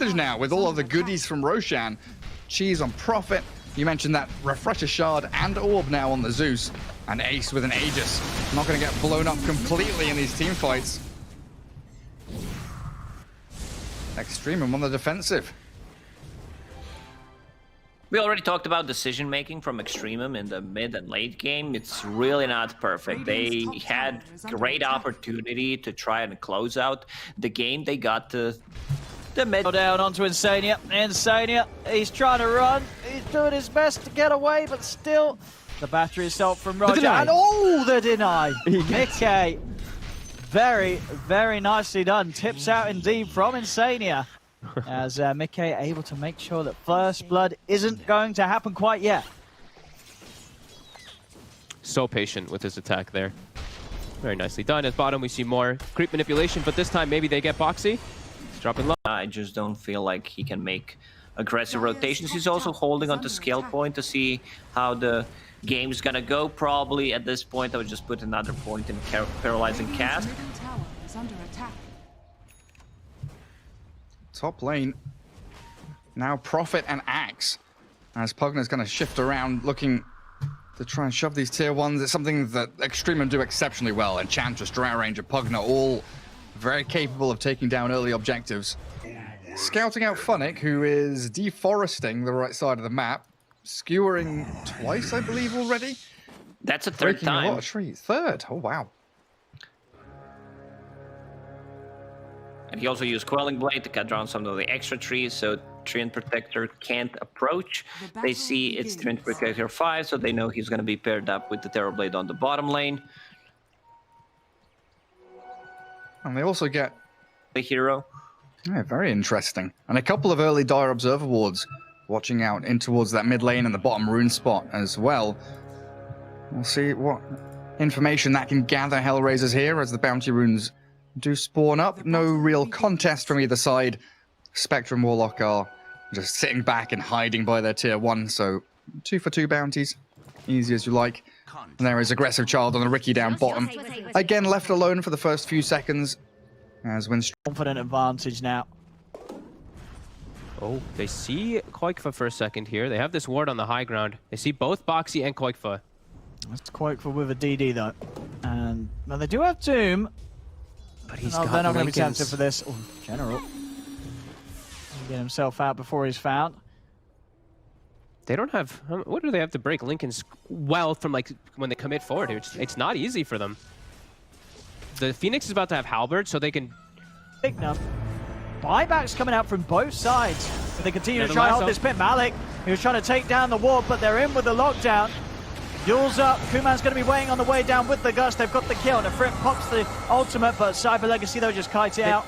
advantage now with all of the goodies from Roshan. Cheese on Prophet. You mentioned that Refresher Shard and Orb now on the Zeus. And Ace with an Aegis. Not going to get blown up completely in these team fights. Extremum on the defensive. We already talked about decision making from Extremum in the mid and late game. It's really not perfect. They had great opportunity to try and close out the game. They got to the mid. Down onto Insania. Insania, he's trying to run. He's doing his best to get away, but still the battery assault from Roger. And oh, the deny. Mickey. Very, very nicely done. Tips out indeed from Insania. As Mickey able to make sure that first blood isn't going to happen quite yet. So patient with his attack there. Very nicely done. At bottom we see more creep manipulation, but this time maybe they get Boxy. He's dropping low. I just don't feel like he can make aggressive rotations. He's also holding on to scale point to see how the game's gonna go. Probably at this point I would just put another point in paralyzing cast. Top lane. Now Prophet and Axe. As Pugna's going to shift around looking to try and shove these tier ones. It's something that Extremum do exceptionally well. Enchantress, Drow Ranger, Pugna, all very capable of taking down early objectives. Scouting out Funnick, who is deforesting the right side of the map. Skewering twice, I believe, already. That's a third time. A lot of trees. Third. Oh, wow. And he also used Quelling Blade to cut down some of the extra trees, so Treant Protector can't approach. They see it's Treant Protector 5, so they know he's going to be paired up with the Terror Blade on the bottom lane. And they also get the hero. Yeah, very interesting. And a couple of early Dire Observer wards watching out in towards that mid lane and the bottom rune spot as well. We'll see what information that can gather HellRaisers here as the bounty runes do spawn up. No real contest from either side. Spectrum Warlock are just sitting back and hiding by their tier 1, so 2 for 2 bounties. Easy as you like. And there is Aggressive Child on the Ricky down bottom. Again, left alone for the first few seconds. As when confident advantage now. Oh, they see Koikfa for a second here. They have this ward on the high ground. They see both Boxy and Koikfa. That's Koikfa with a DD though. And well, they do have Doom. But he's they're got not going to be tempted Lincolns. for this. Oh, General. Get himself out before he's found. They don't have... What do they have to break Lincoln's well from like when they commit forward? It's not easy for them. The Phoenix is about to have Halberd, so they can... Big num. Buybacks coming out from both sides. But they continue to try and hold this pit. Malik, he was trying to take down the ward, but they're in with the lockdown. Yule's up. Kuman's going to be weighing on the way down with the Gust. They've got the kill. Nefrit pops the ultimate, but Cyber Legacy, though, just kites it out.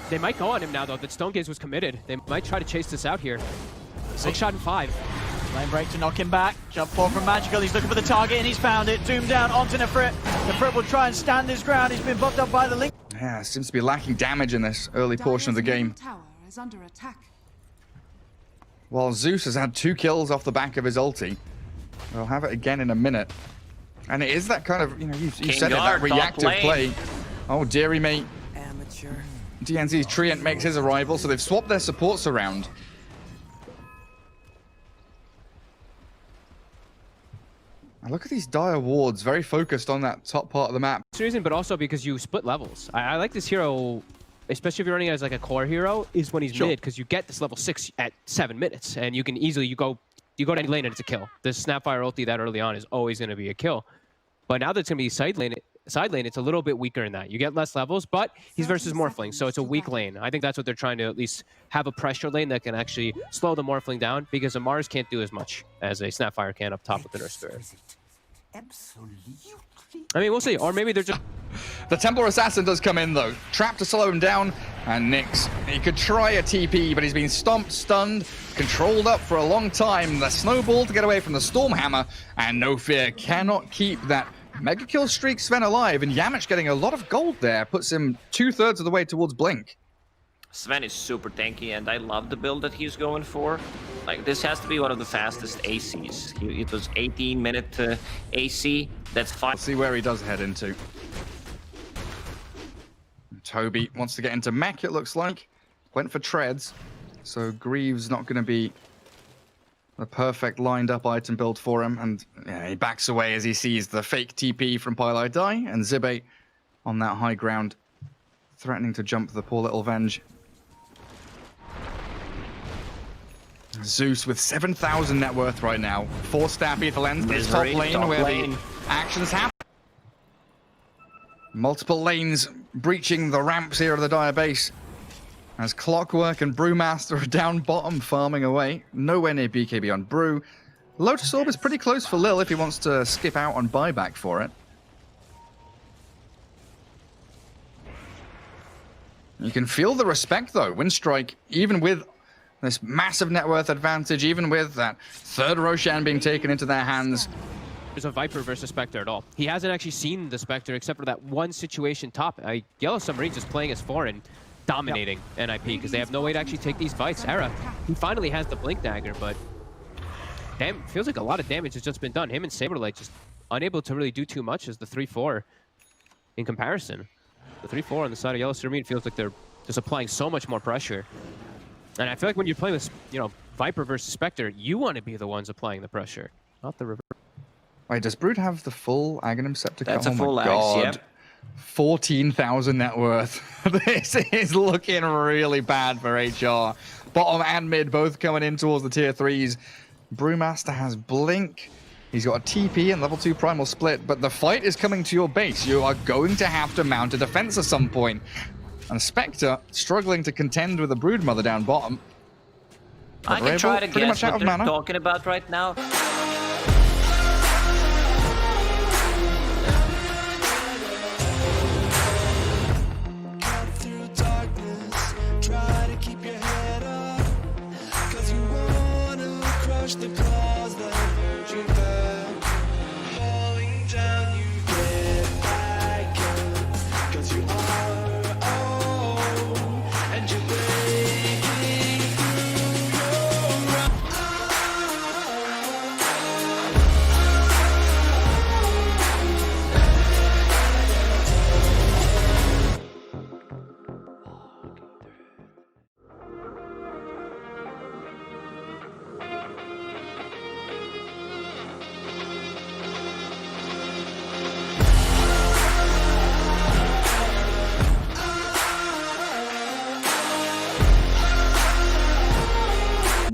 They might go on him now, though. That Stone Gaze was committed. They might try to chase this out here. Six shot in 5. Lane break to knock him back. Jump forward from Magical. He's looking for the target, and he's found it. Doom down onto Nefrit. Nefrit will try and stand his ground. He's been buffed up by the Link. Yeah, seems to be lacking damage in this early portion of the game. Is under attack. While Zeus has had 2 kills off the back of his ulti. We'll have it again in a minute. And it is that kind of, you know, you said it, that reactive play. Oh, dearie mate. Amateur. DNZ's Treant makes his arrival, so they've swapped their supports around. And look at these Dire wards, very focused on that top part of the map. This reason, but also because you split levels. I like this hero, especially if you're running it as like a core hero, is when he's mid, because you get this level 6 at 7 minutes, and you can easily, you go to any lane and it's a kill. The Snapfire ulti that early on is always going to be a kill. But now that it's going to be side lane, it's a little bit weaker in that. You get less levels, but he's versus Morphling, so it's a weak lane. I think that's what they're trying to at least have a pressure lane that can actually slow the Morphling down, because a Mars can't do as much as a Snapfire can up top with the Nurse Spirit. Absolutely. I mean, we'll see. Or maybe they're just... The Templar Assassin does come in, though. Trapped to slow him down. And Nyx, he could try a TP, but he's been stomped, stunned, controlled up for a long time. The Snowball to get away from the Stormhammer. And No Fear cannot keep that mega kill streak Sven alive. And Yamich getting a lot of gold there. Puts him 2/3 of the way towards Blink. Sven is super tanky, and I love the build that he's going for. Like, this has to be one of the fastest ACs. It was 18-minute AC. That's fine. Let's see where he does head into. Toby wants to get into mech, it looks like. Went for treads. so Greaves not going to be the perfect lined-up item build for him, and yeah, he backs away as he sees the fake TP from Pylai die, and Zibe on that high ground, threatening to jump the poor little Venge. Zeus with 7,000 net worth right now. 4-staff Ether Lens is top lane where the actions happen. Multiple lanes breaching the ramps here of the Dire base. As Clockwork and Brewmaster are down bottom farming away. Nowhere near BKB on Brew. Lotus Orb is pretty close for Lil if he wants to skip out on buyback for it. You can feel the respect though. Windstrike, even with this massive net worth advantage, even with that third Roshan being taken into their hands. There's a Viper versus Spectre at all. He hasn't actually seen the Spectre except for that one situation top. Yellow Submarine just playing as foreign, dominating NIP because they have no way to actually take these fights. Era, he finally has the Blink Dagger, but damn, feels like a lot of damage has just been done. Him and Saberlight just unable to really do too much as the 3-4 in comparison. The 3-4 on the side of Yellow Submarine feels like they're just applying so much more pressure. And I feel like when you're playing this, you know, Viper versus Spectre, you want to be the ones applying the pressure, not the reverse. Wait, does Brood have the full Aghanim Scepter? That's oh a full my Axe, God. yep. 14,000 net worth. This is looking really bad for HR. Bottom and mid both coming in towards the tier 3s. Brewmaster has Blink. He's got a TP and level 2 Primal Split, but the fight is coming to your base. You are going to have to mount a defense at some point. And Spectre struggling to contend with the Broodmother down bottom. I can try to pretty guess much out what of they're mana. talking about right now.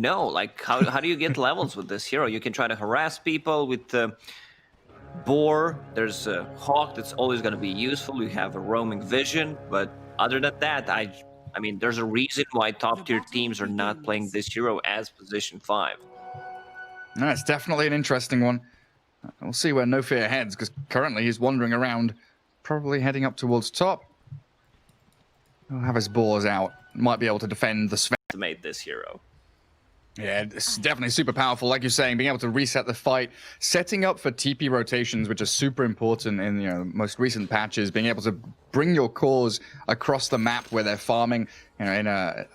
No, like how do you get levels with this hero? You can try to harass people with the Boar. There's a Hawk that's always going to be useful. You have a roaming vision, but other than that, I mean, there's a reason why top tier teams are not playing this hero as position 5. No, it's definitely an interesting one. We'll see where No Fear heads, because currently he's wandering around, probably heading up towards top. He'll have his Boars out. Might be able to defend the Sven. Made this hero. Yeah, it's definitely super powerful. Like you're saying, being able to reset the fight, setting up for TP rotations, which are super important in most recent patches, being able to bring your cores across the map where they're farming, in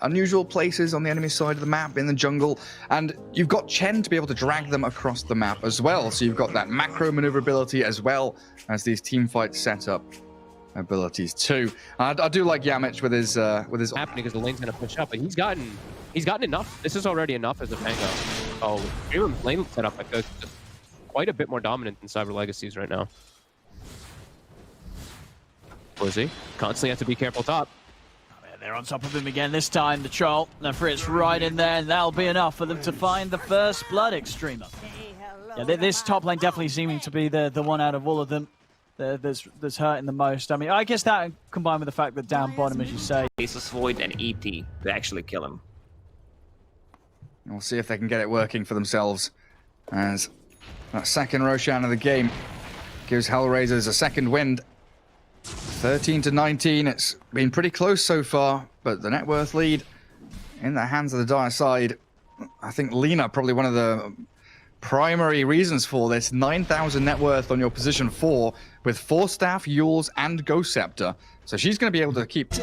unusual places on the enemy side of the map, in the jungle, and you've got Chen to be able to drag them across the map as well. So you've got that macro maneuverability as well as these team fight setup abilities too. I do like Yamich with his happening because the lane's gonna push up, but he's gotten enough. This is already enough as a Pango. Oh, even lane setup like this is quite a bit more dominant than Cyber Legacies right now. Blizzy constantly have to be careful top. They're on top of him again this time. The Troll, the Fritz right in there, and that'll be enough for them to find the first blood Extremer. Yeah, this top lane definitely seeming to be the one out of all of them that's hurting the most. I mean, I guess that combined with the fact that down bottom, as you say, Aces Void and ET to actually kill him. We'll see if they can get it working for themselves, as that second Roshan of the game gives HellRaisers a second wind. 13-19, it's been pretty close so far, but the net worth lead in the hands of the Dire side. I think Lina, probably one of the primary reasons for this. 9,000 net worth on your position 4 with 4 staff, Yules, and Ghost Scepter. So she's going to be able to keep...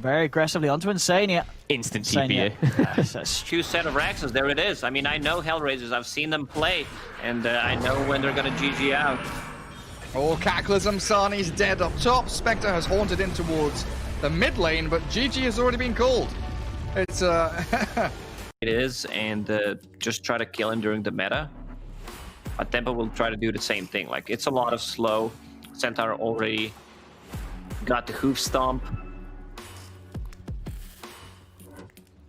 very aggressively onto Insania. Instant TPA. That's Two set of Raxes, there it is. I mean, I know HellRaisers, I've seen them play, and I know when they're gonna GG out. Oh, Cataclysm, Sani's dead up top. Spectre has haunted in towards the mid lane, but GG has already been called. It's It is, and just try to kill him during the meta. But Tempo will try to do the same thing. Like, it's a lot of slow. Centaur already got the hoof stomp.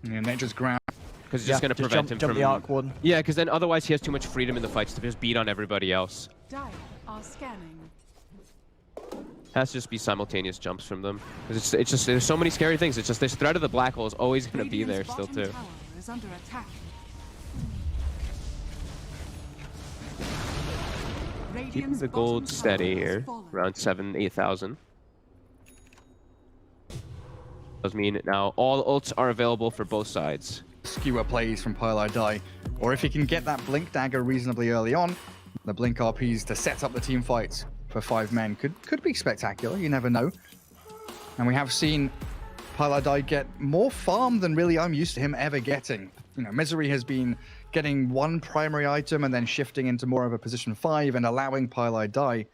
Yeah, Nature's ground. Because it's just going to prevent him jump from... the Arc Warden. Yeah, because then otherwise he has too much freedom in the fights to just beat on everybody else. Dire are scanning. Has to just be simultaneous jumps from them. Because it's just, there's so many scary things. It's just this threat of the black hole is always going to be there still too. Tower is under attack. Keeping the gold steady here, around 8,000. Does mean now all ults are available for both sides. Skewer plays from Pylai, or if he can get that Blink Dagger reasonably early on, the Blink RPs to set up the team fights for 5 men could be spectacular, you never know. And we have seen Pylai get more farm than really I'm used to him ever getting. You know, Misery has been getting one primary item and then shifting into more of a position 5 and allowing Pylai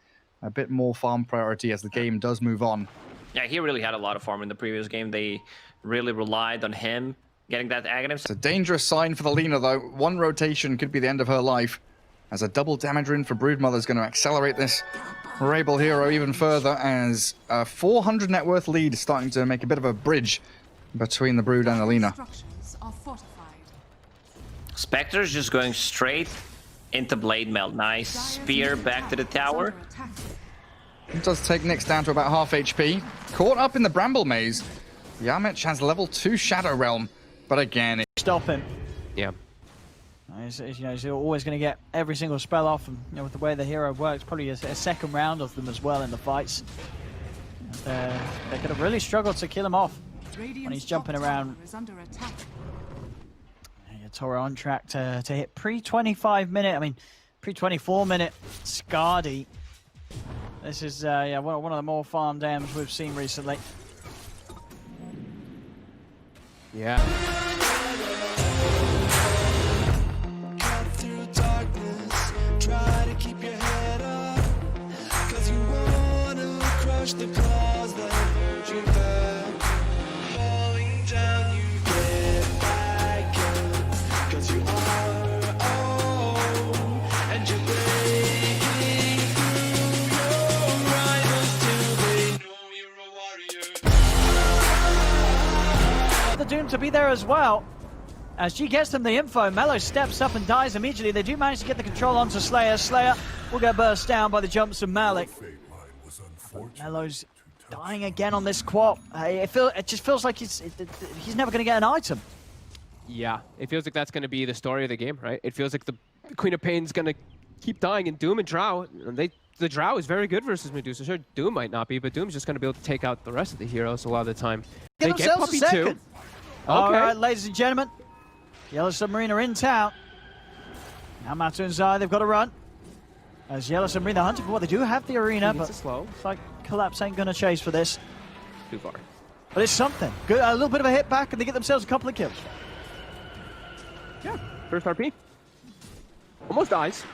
a bit more farm priority as the game does move on. Yeah, he really had a lot of farm in the previous game. They really relied on him getting that Aghanim. It's a dangerous sign for the Lina, though. One rotation could be the end of her life, as a double damage rune for Broodmother is going to accelerate this Rabel hero even further, as a 400 net worth lead is starting to make a bit of a bridge between the Brood and the Lina. Structures are fortified. Spectre's just going straight into Blade Melt. Nice spear back to the tower. Under attack. It does take Nyx down to about half HP. Caught up in the Bramble Maze. Yamich has level 2 Shadow Realm, but again, Stop him. Yeah. He's always going to get every single spell off, and with the way the hero works, probably a second round of them as well in the fights. They're going to really struggle to kill him off when he's jumping around. Is under attack. Toro on track to hit pre-25 minute, I mean pre-24 minute Scardy. This is yeah, one of the more farm dams we've seen recently. Yeah. Through darkness, try to keep your head up, 'cause you wanna crush the claws that hurt you back. Falling down, you get back up, 'cause you are old, and you're breaking through your rivals till they know you're a warrior. The Doom to be there as well. As she gets them the info, Mello steps up and dies immediately. They do manage to get the control onto Slayer. Slayer will get burst down by the jumps of Malik. Mello's dying again on this quad. It just feels like he's never going to get an item. Yeah, it feels like that's going to be the story of the game, right? It feels like the Queen of Pain's going to keep dying, and Doom and Drow, the Drow is very good versus Medusa. Sure, Doom might not be, but Doom's just going to be able to take out the rest of the heroes a lot of the time. Get They get themselves Puppy a second. too. All Okay. right, ladies and gentlemen. Yellow Submarine are in town. Now Matu and Zai, they've got to run. As Yellow Submarine, they're hunting for what they do have the arena, but slow. it's like Collapse ain't going to chase for this. Too far. But it's something. Good, a little bit of a hit back, and they get themselves a couple of kills. Yeah, first RP. Almost dies.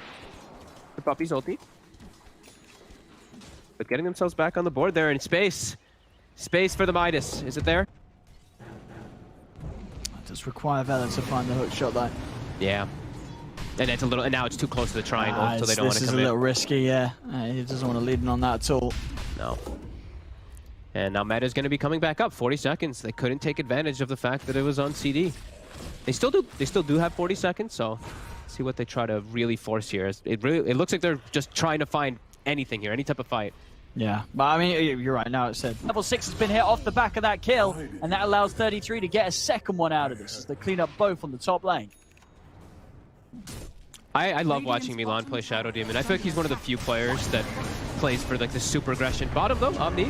The Puppy's ulti. But getting themselves back on the board there in space. Space for the Midas. Is it there? It does require Vela to find the hook shot, though. Yeah. And it's a little, and now it's too close to the triangle, so they don't want to This is come a little in. risky, yeah. He doesn't want to lead in on that at all. No. And now Meta's going to be coming back up. 40 seconds. They couldn't take advantage of the fact that it was on CD. They still do have 40 seconds, so see what they try to really force here. It looks like they're just trying to find anything here, any type of fight. Yeah, but I mean, you're right, now it's said. Level 6 has been hit off the back of that kill, and that allows 33 to get a second one out of this as they clean up both on the top lane. I love watching Milan play Shadow Demon. I feel like he's one of the few players that plays for like the super aggression. Bottom though, Omni.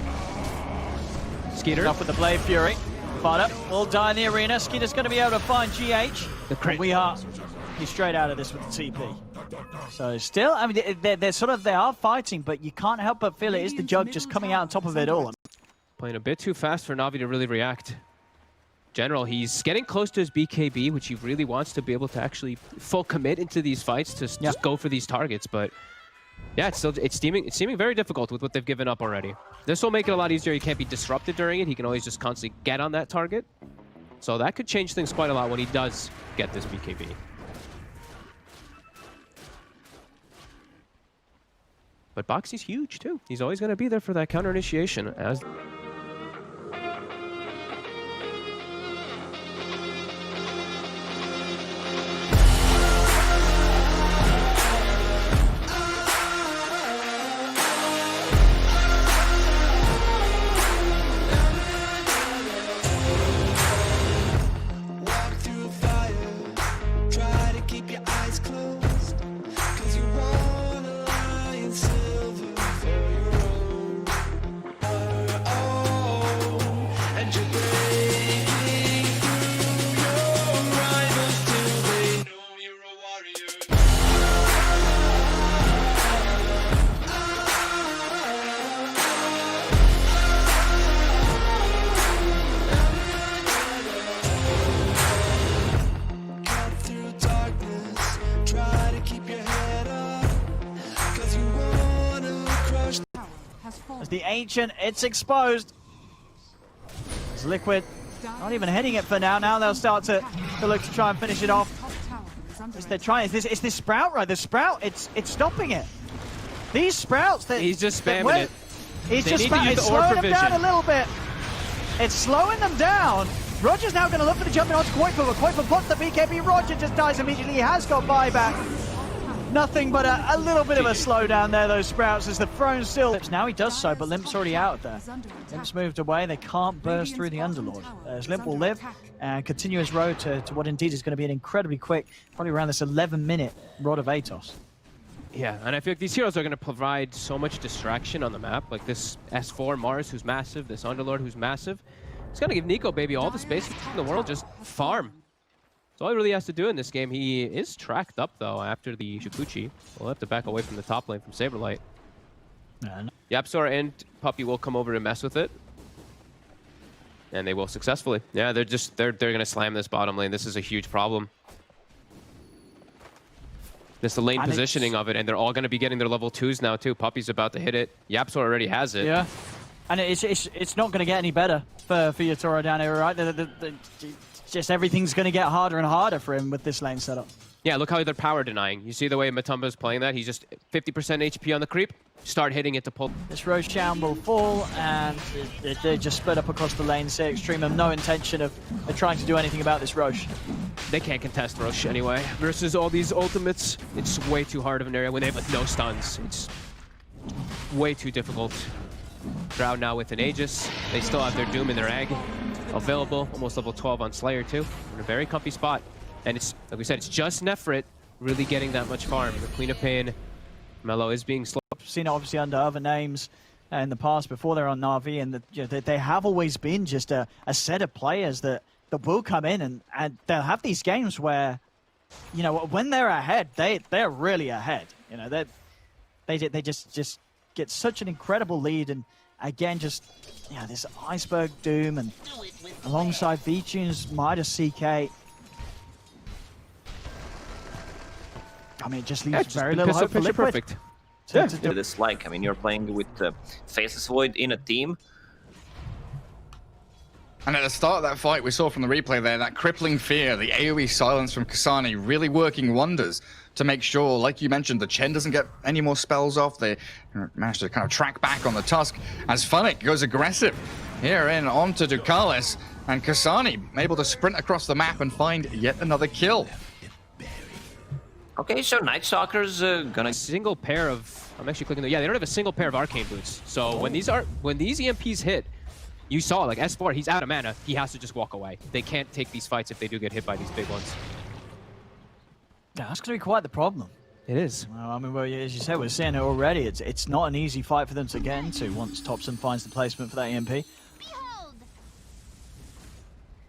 Skeeter. Up with the Blade Fury. Fodder will die in the arena. Skeeter's going to be able to find GH. The crit. He's straight out of this with the TP. So still, I mean, they are fighting, but you can't help but feel it is the Jug just coming out on top of it all. Playing a bit too fast for Na'Vi to really react. General, he's getting close to his BKB, which he really wants to be able to actually full commit into these fights to just go for these targets. But yeah, it's seeming very difficult with what they've given up already. This will make it a lot easier. He can't be disrupted during it. He can always just constantly get on that target. So that could change things quite a lot when he does get this BKB. But Boxy's huge too. He's always going to be there for that counter initiation as Walk through fire, try to keep your eyes closed, 'cause you wanna lie in silver for your own. And you're breaking through your rivals till they know you're a warrior. Cut through darkness, try to keep your head up, 'cause you wanna crush Tower has fallen. As the Ancient, it's exposed. It's Liquid not even hitting it for now. Now they'll start to look to try and finish it off. Top tower is under They're trying. Is this Sprout right? The Sprout, it's stopping it. These Sprouts, he's just spamming it. He's They just need to use it's the orb slowing them down a provision. little bit. It's slowing them down. Roger's now going to look for the jumping onto Koifu, but Koifu blocks the BKB. Roger just dies immediately. He has got buyback. Nothing but a little bit of a slowdown there, those Sprouts, as the throne still... Now he does so, but Limp's already out there. Limp's moved away. They can't burst through the Underlord. As Limp will live and continue his road to what indeed is going to be an incredibly quick, probably around this 11-minute Rod of Atos. Yeah, and I feel like these heroes are going to provide so much distraction on the map. Like this S4 Mars, who's massive, this Underlord, who's massive. It's going to give Nico, baby, all the space in the world, just farm. That's all he really has to do in this game. He is tracked up, though, after the Shukuchi. We'll have to back away from the top lane from Saberlight. Yapsor and Puppey will come over and mess with it. And they will successfully. Yeah, they're going to slam this bottom lane. This is a huge problem. This is the lane And positioning of it, and they're all going to be getting their level 2s now, too. Puppey's about to hit it. Yapsor already has it. Yeah. And it's not going to get any better for Yatoro down here, right? Just everything's going to get harder and harder for him with this lane setup. Yeah, look how they're power denying. You see the way Matumba's playing that? He's just 50% HP on the creep. Start hitting it to pull. This Roshan will fall, and they just split up across the lane. So Extreme have no intention of trying to do anything about this Rosh. They can't contest Rosh anyway. Versus all these ultimates, it's way too hard of an area when they have like no stuns. It's way too difficult. Drow now with an Aegis. They still have their Doom and their Egg available. Almost level 12 on Slayer too. In a very comfy spot. And it's, like we said, it's just Nefrit really getting that much farm. The Queen of Pain, Mello is being slow. I've seen it obviously under other names in the past before they're on Na'Vi, and they have always been just a set of players that will come in and they'll have these games where, you know, when they're ahead, they're really ahead. You know, they just get such an incredible lead, and again, just this Iceberg Doom and alongside V-Tunes, Midas CK. I mean, it just leaves very little hope for Liquid. Perfect. This like, I mean, you're playing with Faceless Void in a team. And at the start of that fight, we saw from the replay there, that crippling fear, the AoE silence from Kasani really working wonders to make sure, like you mentioned, the Chen doesn't get any more spells off. They managed to kind of track back on the Tusk as Funnick goes aggressive here in onto Ducalis, and Kasani able to sprint across the map and find yet another kill. Okay, so Night Stalker's gonna... Single pair of... I'm actually clicking... Yeah, they don't have a single pair of Arcane Boots. So when these EMPs hit, you saw, like, S4, he's out of mana. He has to just walk away. They can't take these fights if they do get hit by these big ones. Yeah, that's going to be quite the problem. It is. Well, I mean, as you said, we're seeing it already. It's not an easy fight for them to get into once Topson finds the placement for that EMP.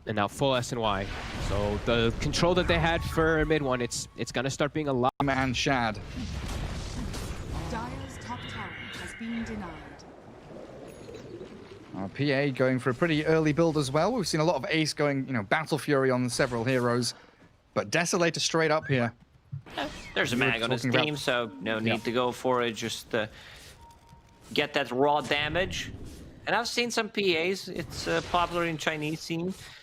And now full S&Y. So the control that they had for mid one, it's going to start being a lot. Man, Shad. Dire's top tower has been denied. PA going for a pretty early build as well. We've seen a lot of Ace going, Battle Fury on several heroes. But Desolator straight up here. There's a mag on his team, so no need to go for it. Just get that raw damage. And I've seen some PAs. It's popular in Chinese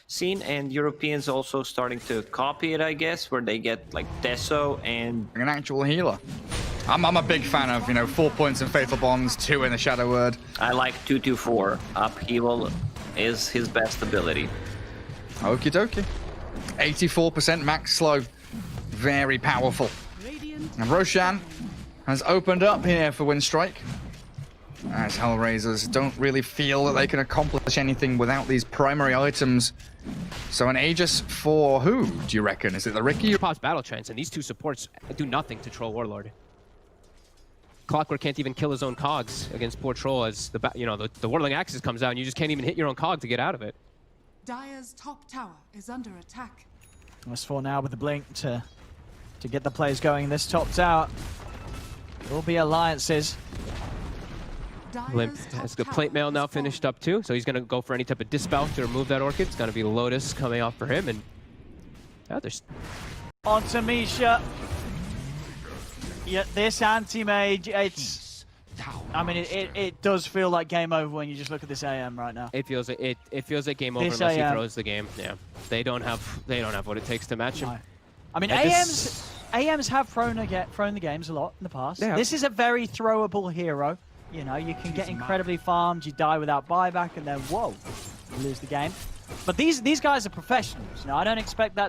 scene, and Europeans also starting to copy it, I guess, where they get like Deso and an actual healer. I'm a big fan of 4 points in Fatal Bonds, 2 in the Shadow Word. I like 2-2-4. Upheaval is his best ability. Okie dokie. 84% max slow. Very powerful. And Roshan has opened up here for Windstrike. As HellRaisers don't really feel that they can accomplish anything without these primary items. So an Aegis for who, do you reckon? Is it the Ricky? Pops Battle Trance, and these two supports do nothing to Troll Warlord. Clockwork can't even kill his own cogs against poor Troll as the Whirling Axis comes out and you just can't even hit your own cog to get out of it. Dire's top tower is under attack. S4 now with the blink to get the plays going. This top tower will be alliances. Limp has the plate mail now finished up too, so he's going to go for any type of dispel to remove that Orchid. It's going to be Lotus coming off for him, and there's... On to Misha. Yeah, this anti-mage, it's... I mean, it does feel like game over when you just look at this AM right now. It feels like game over unless he throws the game. Yeah, they don't have what it takes to match him. No. I mean, AMs have thrown the games a lot in the past. Yeah. This is a very throwable hero. You can get incredibly farmed, you die without buyback, and then whoa, you lose the game. But these guys are professionals. I don't expect that